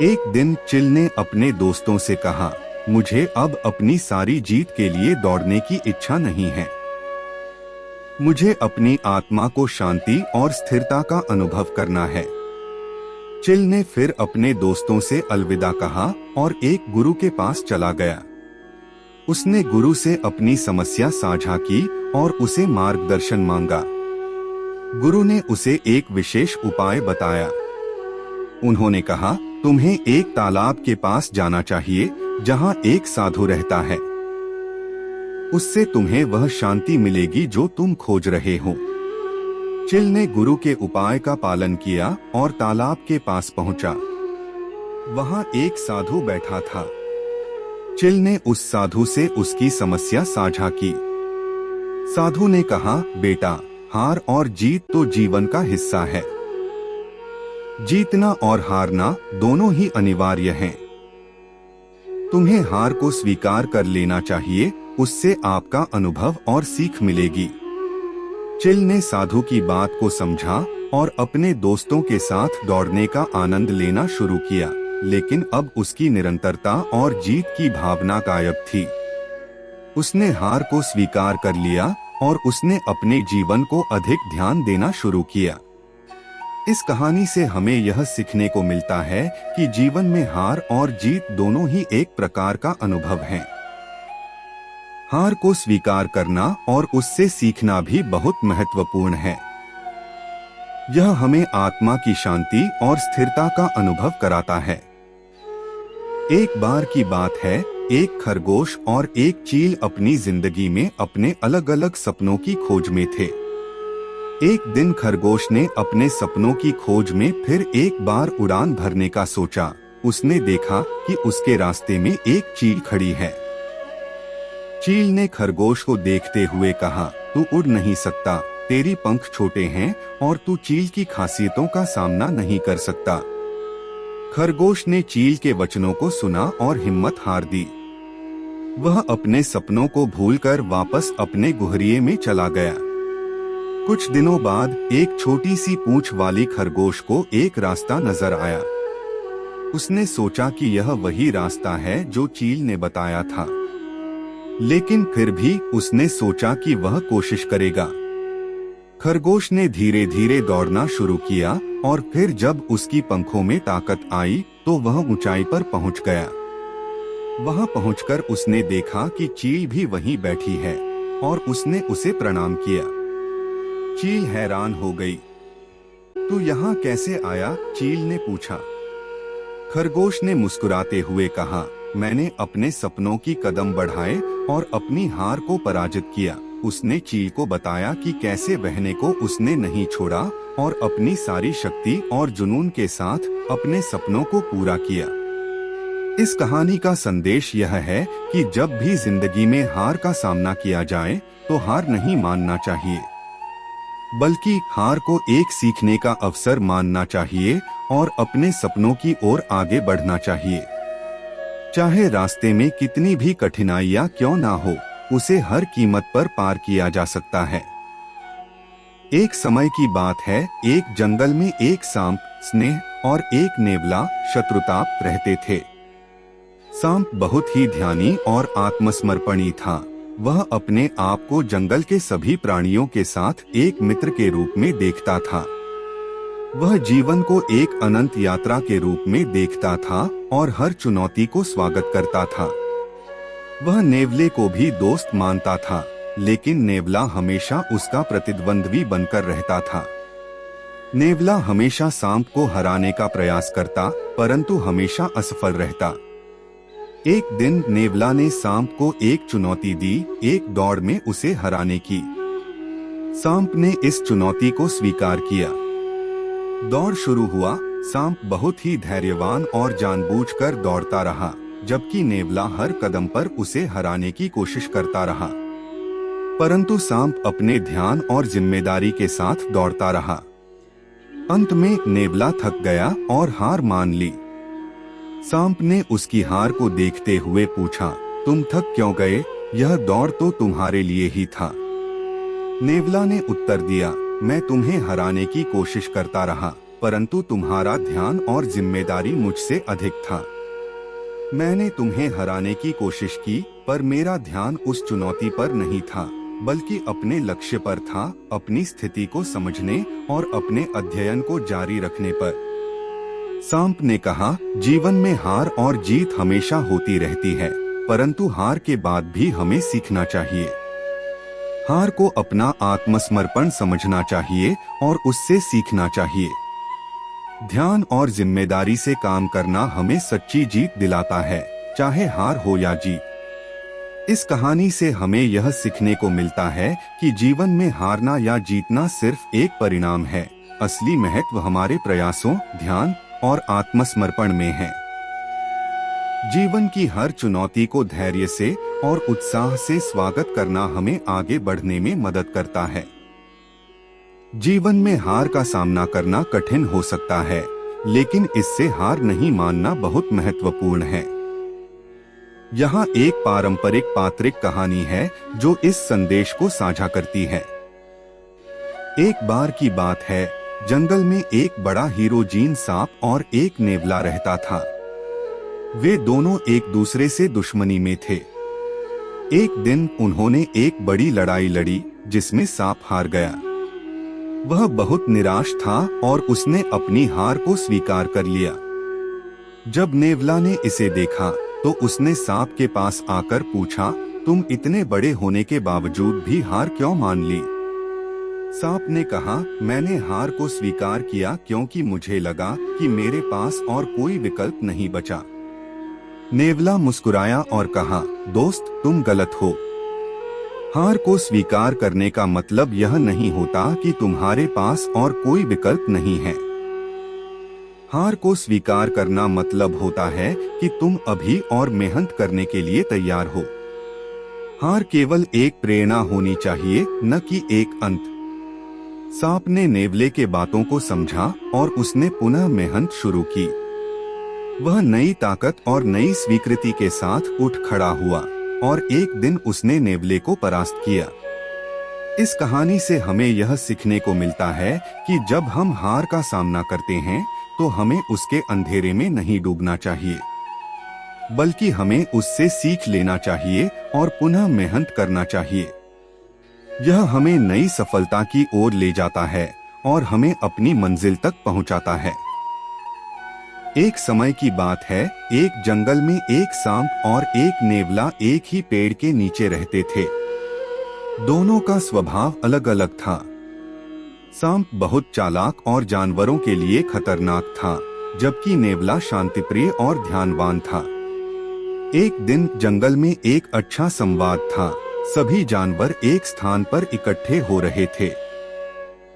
एक दिन चिल ने अपने दोस्तों से कहा, मुझे अब अपनी सारी जीत के लिए दौड़ने की इच्छा नहीं है। मुझे अपनी आत्मा को शांति और स्थिरता का अनुभव करना है। चिल ने फिर अपने दोस्तों से अलविदा कहा और एक गुरु के पास चला गया। उसने गुरु से अपनी समस्या साझा की और उसे मार्गदर्शन मांगा। गुरु ने उसे एक विशेष उपाय बताया। उन्होंने कहा, तुम्हें एक तालाब के पास जाना चाहिए जहां एक साधु रहता है। उससे तुम्हें वह शांति मिलेगी जो तुम खोज रहे हो। चिल ने गुरु के उपाय का पालन किया और तालाब के पास पहुंचा। वहां एक साधु बैठा था। चिल ने उस साधु से उसकी समस्या साझा की। साधु ने कहा, बेटा, हार और जीत तो जीवन का हिस्सा है। जीतना और हारना दोनों ही अनिवार्य हैं। तुम्हें हार को स्वीकार कर लेना चाहिए, उससे आपका अनुभव और सीख मिलेगी। चिल ने साधु की बात को समझा और अपने दोस्तों के साथ दौड़ने का आनंद लेना शुरू किया, लेकिन अब उसकी निरंतरता और जीत की भावना गायब थी। उसने हार को स्वीकार कर लिया और उसने अपने जीवन को अधिक ध्यान देना शुरू किया। इस कहानी से हमें यह सीखने को मिलता है कि जीवन में हार और जीत दोनों ही एक प्रकार का अनुभव है। हार को स्वीकार करना और उससे सीखना भी बहुत महत्वपूर्ण है। यह हमें आत्मा की शांति और स्थिरता का अनुभव कराता है। एक बार की बात है, एक खरगोश और एक चील अपनी जिंदगी में अपने अलग अलग सपनों की खोज में थे। एक दिन खरगोश ने अपने सपनों की खोज में फिर एक बार उड़ान भरने का सोचा। उसने देखा कि उसके रास्ते में एक चील खड़ी है। चील ने खरगोश को देखते हुए कहा, तू उड़ नहीं सकता, तेरी पंख छोटे हैं और तू चील की खासियतों का सामना नहीं कर सकता। खरगोश ने चील के वचनों को सुना और हिम्मत हार दी। वह अपने सपनों को भूलकर वापस अपने गुहरिये में चला गया। कुछ दिनों बाद एक छोटी सी पूंछ वाली खरगोश को एक रास्ता नजर आया। उसने सोचा कि यह वही रास्ता है जो चील ने बताया था, लेकिन फिर भी उसने सोचा कि वह कोशिश करेगा। खरगोश ने धीरे धीरे दौड़ना शुरू किया और फिर जब उसकी पंखों में ताकत आई तो वह ऊंचाई पर पहुंच गया। वहां पहुंचकर उसने देखा कि चील भी वहीं बैठी है और उसने उसे प्रणाम किया। चील हैरान हो गई। तू यहाँ कैसे आया? चील ने पूछा। खरगोश ने मुस्कुराते हुए कहा, मैंने अपने सपनों की कदम बढ़ाए और अपनी हार को पराजित किया। उसने चील को बताया कि कैसे बहने को उसने नहीं छोड़ा और अपनी सारी शक्ति और जुनून के साथ अपने सपनों को पूरा किया। इस कहानी का संदेश यह है कि जब भी जिंदगी में हार का सामना किया जाए तो हार नहीं मानना चाहिए, बल्कि हार को एक सीखने का अवसर मानना चाहिए और अपने सपनों की ओर आगे बढ़ना चाहिए। चाहे रास्ते में कितनी भी कठिनाइयां क्यों ना हो, उसे हर कीमत पर पार किया जा सकता है। एक समय की बात है, एक जंगल में एक सांप स्नेह और एक नेवला शत्रुताप रहते थे। सांप बहुत ही ध्यानी और आत्मसमर्पणी था। वह अपने आप को जंगल के सभी प्राणियों के साथ एक मित्र के रूप में देखता था। वह जीवन को एक अनंत यात्रा के रूप में देखता था और हर चुनौती को स्वागत करता था। वह नेवले को भी दोस्त मानता था, लेकिन नेवला हमेशा उसका प्रतिद्वंद्वी बनकर रहता था। नेवला हमेशा सांप को हराने का प्रयास करता, परंतु हमेशा असफल रहता। एक दिन नेवला ने सांप को एक चुनौती दी, एक दौड़ में उसे हराने की। सांप ने इस चुनौती को स्वीकार किया। दौड़ शुरू हुआ। सांप बहुत ही धैर्यवान और जानबूझकर दौड़ता रहा, जबकि नेवला हर कदम पर उसे हराने की कोशिश करता रहा। परंतु सांप अपने ध्यान और जिम्मेदारी के साथ दौड़ता रहा। अंत में नेवला थक गया और हार मान ली। सांप ने उसकी हार को देखते हुए पूछा, तुम थक क्यों गए? यह दौड़ तो तुम्हारे लिए ही था। नेवला ने उत्तर दिया, मैं तुम्हें हराने की कोशिश करता रहा, परंतु तुम्हारा ध्यान और जिम्मेदारी मुझसे अधिक था। मैंने तुम्हें हराने की कोशिश की, पर मेरा ध्यान उस चुनौती पर नहीं था, बल्कि अपने लक्ष्य पर था, अपनी स्थिति को समझने और अपने अध्ययन को जारी रखने पर। सांप ने कहा, जीवन में हार और जीत हमेशा होती रहती है, परंतु हार के बाद भी हमें सीखना चाहिए। हार को अपना आत्मसमर्पण समझना चाहिए और उससे सीखना चाहिए। ध्यान और जिम्मेदारी से काम करना हमें सच्ची जीत दिलाता है, चाहे हार हो या जीत। इस कहानी से हमें यह सीखने को मिलता है कि जीवन में हारना या जीतना सिर्फ एक परिणाम है। असली महत्व हमारे प्रयासों, ध्यान और आत्मसमर्पण में है। जीवन की हर चुनौती को धैर्य से और उत्साह से स्वागत करना हमें आगे बढ़ने में मदद करता है। जीवन में हार का सामना करना कठिन हो सकता है, लेकिन इससे हार नहीं मानना बहुत महत्वपूर्ण है। यहाँ एक पारंपरिक पात्रिक कहानी है जो इस संदेश को साझा करती है। एक बार की बात है, जंगल में एक बड़ा हीरोजीन सांप और एक नेवला रहता था। वे दोनों एक दूसरे से दुश्मनी में थे। एक दिन उन्होंने एक बड़ी लड़ाई लड़ी, जिसमें सांप हार गया। वह बहुत निराश था और उसने अपनी हार को स्वीकार कर लिया। जब नेवला ने इसे देखा, तो उसने सांप के पास आकर पूछा, तुम इतने बड़े होने के बावजूद भी हार क्यों मान ली? सांप ने कहा, मैंने हार को स्वीकार किया क्योंकि मुझे लगा कि मेरे पास और कोई विकल्प नहीं बचा। नेवला मुस्कुराया और कहा, दोस्त, तुम गलत हो। हार को स्वीकार करने का मतलब यह नहीं होता कि तुम्हारे पास और कोई विकल्प नहीं है। हार को स्वीकार करना मतलब होता है कि तुम अभी और मेहनत करने के लिए तैयार हो। हार केवल एक प्रेरणा होनी चाहिए, न कि एक अंत। सांप ने नेवले के बातों को समझा और उसने पुनः मेहनत शुरू की। वह नई ताकत और नई स्वीकृति के साथ उठ खड़ा हुआ और एक दिन उसने नेवले को परास्त किया। इस कहानी से हमें यह सीखने को मिलता है कि जब हम हार का सामना करते हैं, तो हमें उसके अंधेरे में नहीं डूबना चाहिए, बल्कि हमें उससे सीख लेना चाहिए और पुनः मेहनत करना चाहिए। यह हमें नई सफलता की ओर ले जाता है और हमें अपनी मंजिल तक पहुंचाता है। एक समय की बात है, एक जंगल में एक सांप और एक नेवला एक ही पेड़ के नीचे रहते थे। दोनों का स्वभाव अलग अलग था। सांप बहुत चालाक और जानवरों के लिए खतरनाक था, जबकि नेवला शांतिप्रिय और ध्यानवान था। एक दिन जंगल में एक अच्छा संवाद था। सभी जानवर एक स्थान पर इकट्ठे हो रहे थे।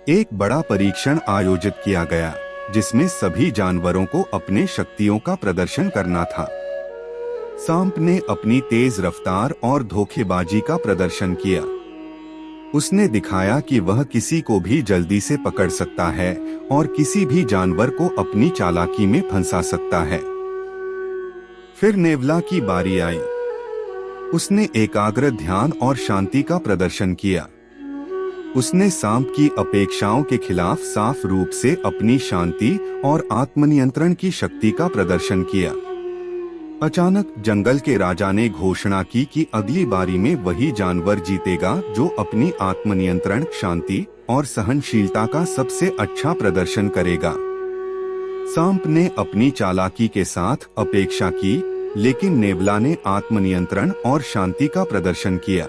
एक बड़ा परीक्षण आयोजित किया गया, जिसमें सभी जानवरों को अपने शक्तियों का प्रदर्शन करना था। सांप ने अपनी तेज रफ्तार और धोखेबाजी का प्रदर्शन किया। उसने दिखाया कि वह किसी को भी जल्दी से पकड़ सकता है और किसी भी जानवर को अपनी चालाकी में फंसा सकता है। फिर नेवला की बारी आई। उसने एकाग्र ध्यान और शांति का प्रदर्शन किया। उसने सांप की अपेक्षाओं के खिलाफ साफ रूप से अपनी शांति और आत्मनियंत्रण की शक्ति का प्रदर्शन किया। अचानक जंगल के राजा ने घोषणा की कि अगली बारी में वही जानवर जीतेगा जो अपनी आत्मनियंत्रण, शांति और सहनशीलता का सबसे अच्छा प्रदर्शन करेगा। सांप ने अपनी चालाकी के साथ अपेक्षा की, लेकिन नेवला ने आत्मनियंत्रण और शांति का प्रदर्शन किया।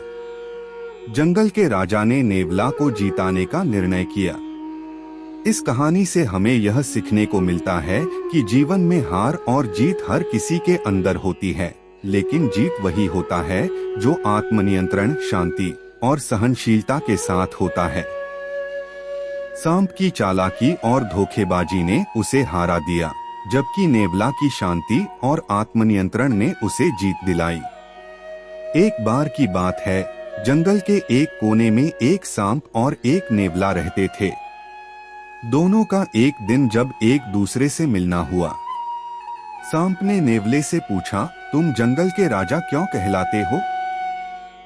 जंगल के राजा ने नेवला को जीताने का निर्णय किया। इस कहानी से हमें यह सीखने को मिलता है कि जीवन में हार और जीत हर किसी के अंदर होती है, लेकिन जीत वही होता है जो आत्मनियंत्रण, शांति और सहनशीलता के साथ होता है। सांप की चालाकी और धोखेबाजी ने उसे हारा दिया, जबकि नेवला की शांति और आत्मनियंत्रण ने उसे जीत दिलाई। एक बार की बात है, जंगल के एक कोने में एक सांप और एक नेवला रहते थे। दोनों का एक दिन जब एक दूसरे से मिलना हुआ, सांप ने नेवले से पूछा, तुम जंगल के राजा क्यों कहलाते हो?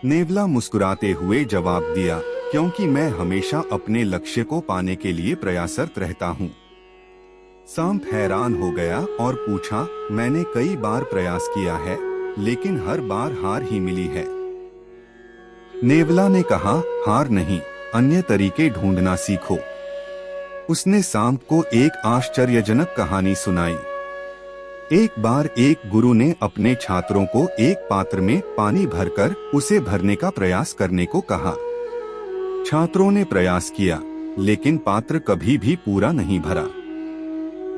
नेवला मुस्कुराते हुए जवाब दिया, क्योंकि मैं हमेशा अपने लक्ष्य को पाने के लिए प्रयासरत रहता हूँ। सांप हैरान हो गया और पूछा, मैंने कई बार प्रयास किया है, लेकिन हर बार हार ही मिली है। नेवला ने कहा, हार नहीं, अन्य तरीके ढूंढना सीखो। उसने सांप को एक आश्चर्यजनक कहानी सुनाई। एक बार एक गुरु ने अपने छात्रों को एक पात्र में पानी भरकर उसे भरने का प्रयास करने को कहा। छात्रों ने प्रयास किया, लेकिन पात्र कभी भी पूरा नहीं भरा।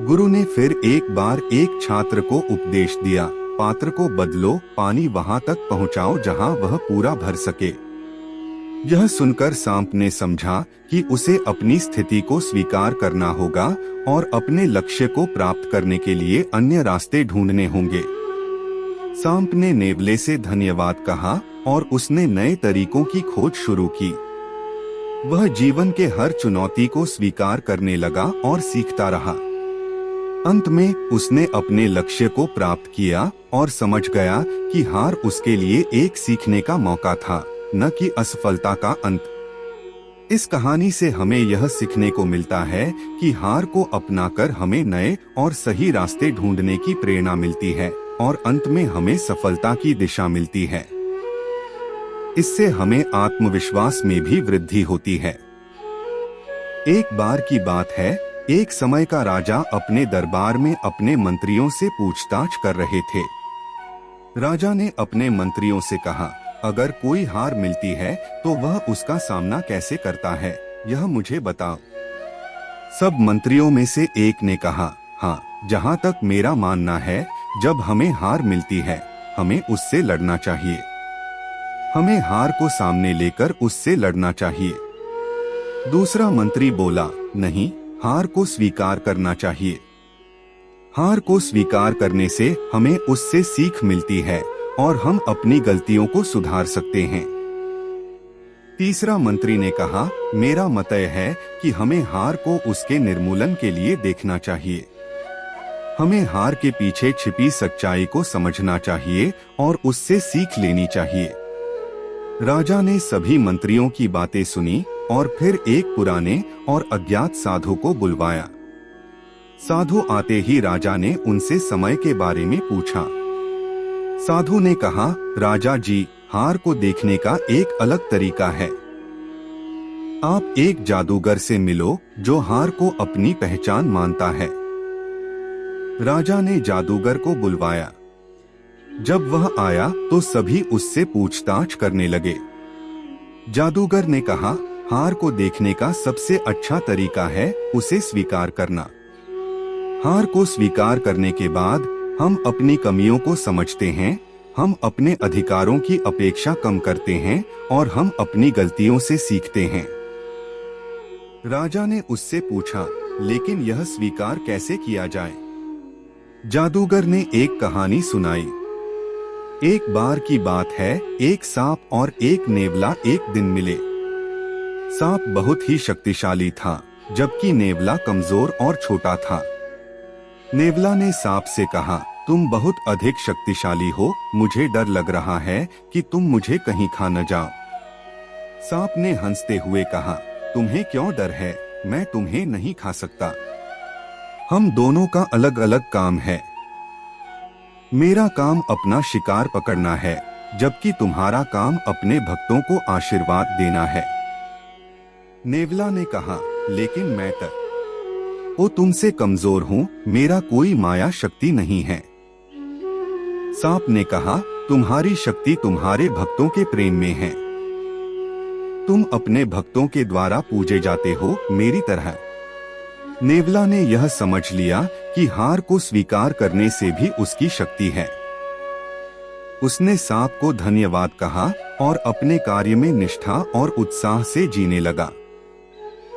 गुरु ने फिर एक बार एक छात्र को उपदेश दिया, पात्र को बदलो, पानी वहां तक पहुंचाओ जहां वह पूरा भर सके। यह सुनकर सांप ने समझा कि उसे अपनी स्थिति को स्वीकार करना होगा और अपने लक्ष्य को प्राप्त करने के लिए अन्य रास्ते ढूंढने होंगे। सांप ने नेवले से धन्यवाद कहा और उसने नए तरीकों की खोज शुरू की। वह जीवन के हर चुनौती को स्वीकार करने लगा और सीखता रहा। अंत में उसने अपने लक्ष्य को प्राप्त किया और समझ गया कि हार उसके लिए एक सीखने का मौका था, न कि असफलता का अंत। इस कहानी से हमें यह सीखने को मिलता है कि हार को अपनाकर हमें नए और सही रास्ते ढूंढने की प्रेरणा मिलती है और अंत में हमें सफलता की दिशा मिलती है। इससे हमें आत्मविश्वास में भी वृद्धि होती है। एक बार की बात है, एक समय का राजा अपने दरबार में अपने मंत्रियों से पूछताछ कर रहे थे। राजा ने अपने मंत्रियों से कहा, अगर कोई हार मिलती है तो वह उसका सामना कैसे करता है, यह मुझे बताओ। सब मंत्रियों में से एक ने कहा, हाँ, जहाँ तक मेरा मानना है, जब हमें हार मिलती है, हमें उससे लड़ना चाहिए। हमें हार को सामने लेकर उससे लड़ना चाहिए। दूसरा मंत्री बोला, नहीं, हार को स्वीकार करना चाहिए। हार को स्वीकार करने से हमें उससे सीख मिलती है और हम अपनी गलतियों को सुधार सकते हैं। तीसरा मंत्री ने कहा, मेरा मत है कि हमें हार को उसके निर्मूलन के लिए देखना चाहिए। हमें हार के पीछे छिपी सच्चाई को समझना चाहिए और उससे सीख लेनी चाहिए। राजा ने सभी मंत्रियों की बातें सुनी और फिर एक पुराने और अज्ञात साधु को बुलवाया। साधु आते ही राजा ने उनसे समय के बारे में पूछा। साधु ने कहा, राजा जी, हार को देखने का एक अलग तरीका है। आप एक जादूगर से मिलो जो हार को अपनी पहचान मानता है। राजा ने जादूगर को बुलवाया। जब वह आया तो सभी उससे पूछताछ करने लगे। जादूगर ने कहा, हार को देखने का सबसे अच्छा तरीका है उसे स्वीकार करना। हार को स्वीकार करने के बाद हम अपनी कमियों को समझते हैं, हम अपने अधिकारों की अपेक्षा कम करते हैं और हम अपनी गलतियों से सीखते हैं। राजा ने उससे पूछा, लेकिन यह स्वीकार कैसे किया जाए? जादूगर ने एक कहानी सुनाई। एक बार की बात है, एक सांप और एक नेवला एक दिन मिले। सांप बहुत ही शक्तिशाली था, जबकि नेवला कमजोर और छोटा था। नेवला ने सांप से कहा, तुम बहुत अधिक शक्तिशाली हो, मुझे डर लग रहा है कि तुम मुझे कहीं खा न जाओ। सांप ने हंसते हुए कहा, तुम्हें क्यों डर है, मैं तुम्हें नहीं खा सकता। हम दोनों का अलग अलग काम है। मेरा काम अपना शिकार पकड़ना है, जबकि तुम्हारा काम अपने भक्तों को आशीर्वाद देना है। नेवला ने कहा, लेकिन मैं तुमसे कमजोर हूँ, मेरा कोई माया शक्ति नहीं है। सांप ने कहा, तुम्हारी शक्ति तुम्हारे भक्तों के प्रेम में है। तुम अपने भक्तों के द्वारा पूजे जाते हो, मेरी तरह। नेवला ने यह समझ लिया कि हार को स्वीकार करने से भी उसकी शक्ति है। उसने सांप को धन्यवाद कहा और अपने कार्य में निष्ठा और उत्साह से जीने लगा।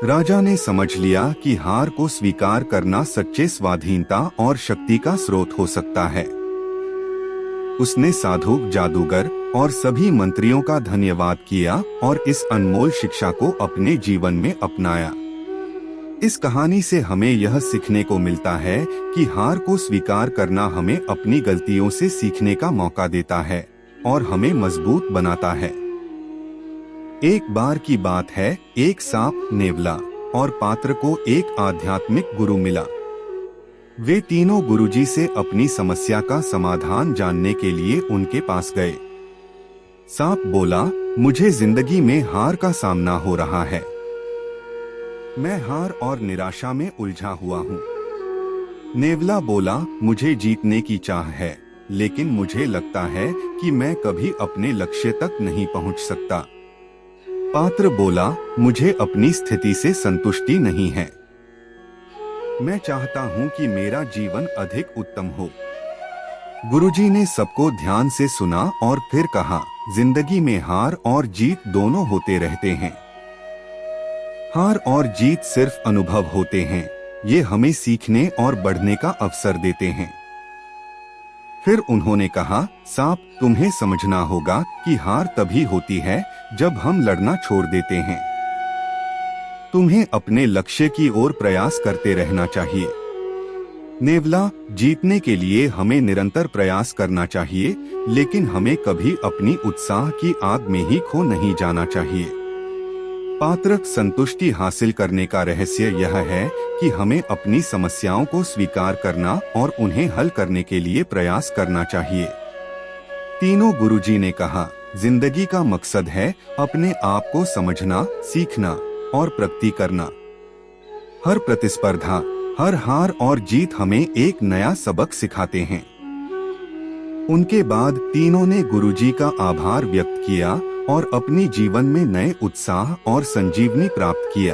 राजा ने समझ लिया कि हार को स्वीकार करना सच्चे स्वाधीनता और शक्ति का स्रोत हो सकता है। उसने साधु, जादूगर और सभी मंत्रियों का धन्यवाद किया और इस अनमोल शिक्षा को अपने जीवन में अपनाया। इस कहानी से हमें यह सीखने को मिलता है कि हार को स्वीकार करना हमें अपनी गलतियों से सीखने का मौका देता है और हमें मजबूत बनाता है। एक बार की बात है, एक सांप, नेवला और पात्र को एक आध्यात्मिक गुरु मिला। वे तीनों गुरुजी से अपनी समस्या का समाधान जानने के लिए उनके पास गए। सांप बोला, मुझे जिंदगी में हार का सामना हो रहा है। मैं हार और निराशा में उलझा हुआ हूँ। नेवला बोला, मुझे जीतने की चाह है, लेकिन मुझे लगता है कि मैं कभी अपने लक्ष्य तक नहीं पहुँच सकता। पात्र बोला, मुझे अपनी स्थिति से संतुष्टि नहीं है। मैं चाहता हूँ कि मेरा जीवन अधिक उत्तम हो। गुरुजी ने सबको ध्यान से सुना और फिर कहा, जिंदगी में हार और जीत दोनों होते रहते हैं। हार और जीत सिर्फ अनुभव होते हैं, ये हमें सीखने और बढ़ने का अवसर देते हैं। फिर उन्होंने कहा, सांप, तुम्हें समझना होगा कि हार तभी होती है जब हम लड़ना छोड़ देते हैं। तुम्हें अपने लक्ष्य की ओर प्रयास करते रहना चाहिए। नेवला, जीतने के लिए हमें निरंतर प्रयास करना चाहिए, लेकिन हमें कभी अपनी उत्साह की आग में ही खो नहीं जाना चाहिए। पात्र, संतुष्टि हासिल करने का रहस्य यह है कि हमें अपनी समस्याओं को स्वीकार करना और उन्हें हल करने के लिए प्रयास करना चाहिए। तीनों गुरुजी ने कहा, जिंदगी का मकसद है अपने आप को समझना, सीखना और प्रगति करना। हर प्रतिस्पर्धा, हर हार और जीत हमें एक नया सबक सिखाते हैं। उनके बाद तीनों ने गुरुजी का आभार व्यक्त किया और अपनी जीवन में नए उत्साह और संजीवनी प्राप्त किया।